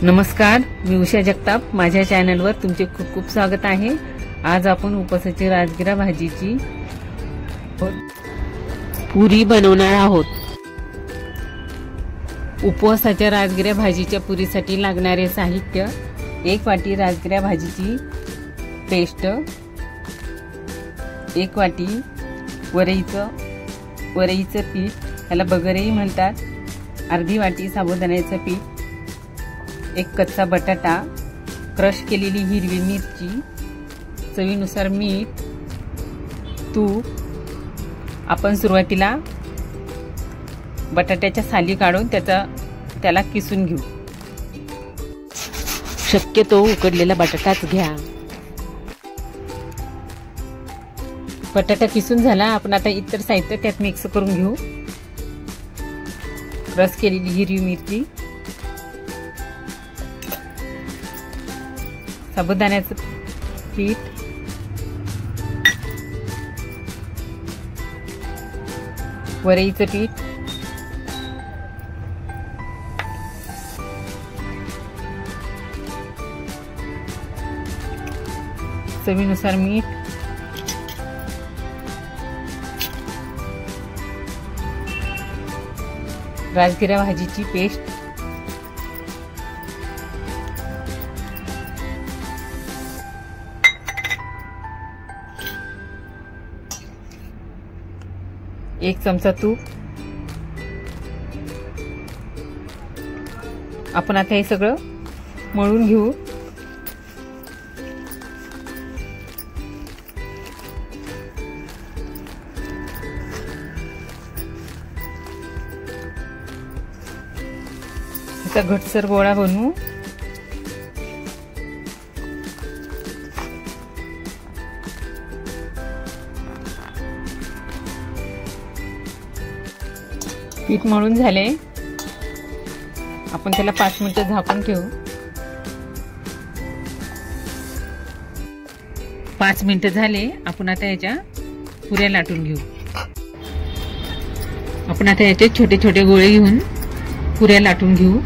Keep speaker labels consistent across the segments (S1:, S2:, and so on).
S1: नमस्कार, मी उषा जगताप। माझ्या चॅनलवर तुमचे खूप खूप स्वागत आहे। आज आपण उपवासाची राजगिरा भाजीची पुरी बनवणार आहोत। उपवासाच्या राजगिरा भाजीच्या पुरीसाठी लागणारे साहित्य: 1 वाटी राजगिरा भाजीची पेस्ट, 1 वाटी वरईचं पीठ, याला बगरही म्हणतात, अर्धी वाटी साबुदाण्याचं पीठ, 1 कच्चा बटाटा, क्रश केलेली हिरवी मिरची, चवीनुसार मीठ, तूप। आपण सुरुवातीला बटाट्याच्या साली काढून त्याला किसून घेऊ। शक्यतो उकडलेला बटाटाच घ्या। बटाटा किसून झाला, आपण आता इतर साहित्य त्यात मिक्स करून घेऊ। क्रश केलेली हिरवी मिरची, साबुदाण्याचं पीठ, वरईचं पीठ, चवीनुसार मीठ, राजगिरा भाजीची पेस्ट, एक चमचा तूप। आपण आता हे सगळं मळून घेऊ। याचा घटसर गोळा बनवू। पीठ मळून झाले, आपण त्याला 5 मिनिटं झाकून ठेवू। 5 मिनिटं झाले, आपण आता याच्या पुऱ्या लाटून घेऊ। आपण आता याचे छोटे छोटे गोळे घेऊन पुऱ्या लाटून घेऊ।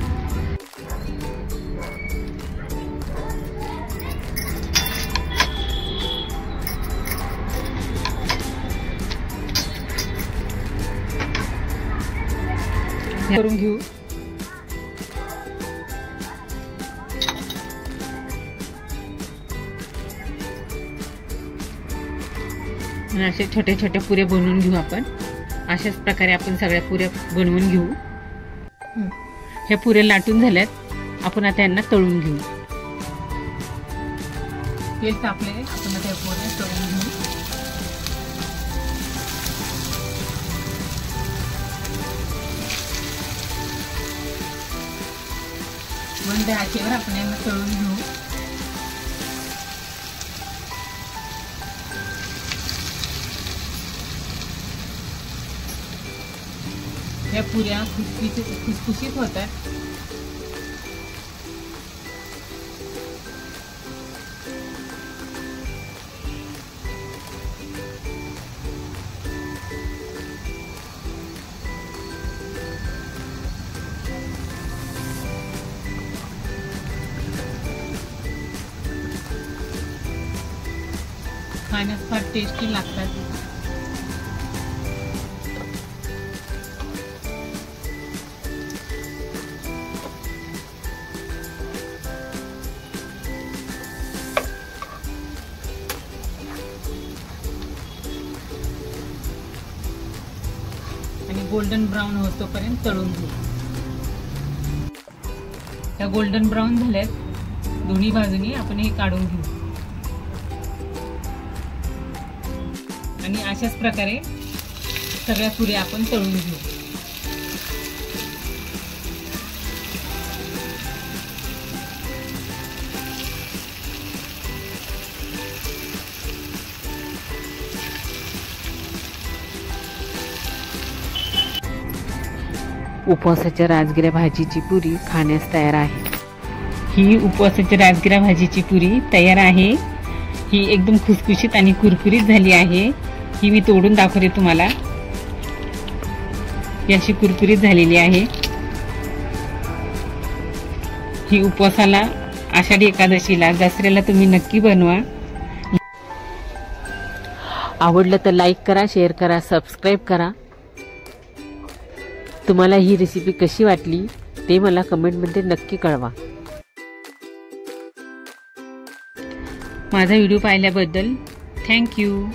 S1: करून घेऊ। असे छोटे छोटे पुऱ्या बनवून घेऊ आपण। अशाच प्रकारे आपण सगळ्या पुऱ्या बनवून घेऊ। ह्या पुऱ्या लाटून झाल्यात, आपण आता यांना तळून घेऊ। तेल तापले, आपण आता पुऱ्या तळून घेऊ। मंद आचेवर आपण यांना तळून घेऊ। या पुऱ्या खुसखुशीत होतात। खाण्यास फार टेस्टी लागतात। आणि गोल्डन ब्राउन होतोपर्यंत तळून घेऊ। त्या गोल्डन ब्राउन झाल्यात, दोन्ही बाजूनी आपण हे काढून घेऊ। आणि अशाच प्रकारे सगळ्या पुऱ्या आपण तळून घेऊ। उपवासाच्या राजगिरा भाजीची पुरी खाण्यास तयार आहे। ही उपवासाच्या राजगिरा भाजीची पुरी तयार आहे। ही एकदम खुसखुशीत आणि कुरकुरीत झाली आहे। ही मी तोडून दाखवते तुम्हाला। ही अशी कुरकुरीत झालेली आहे। ही उपवासाला, आषाढी एकादशीला, दसऱ्याला तुम्ही नक्की बनवा. आवडलं तर लाईक करा, शेअर करा, सबस्क्राईब करा. तुम्हाला ही रेसिपी कशी वाटली ते मला कमेंटमध्ये नक्की कळवा. माझा व्हिडिओ पाहिल्याबद्दल थँक्यू.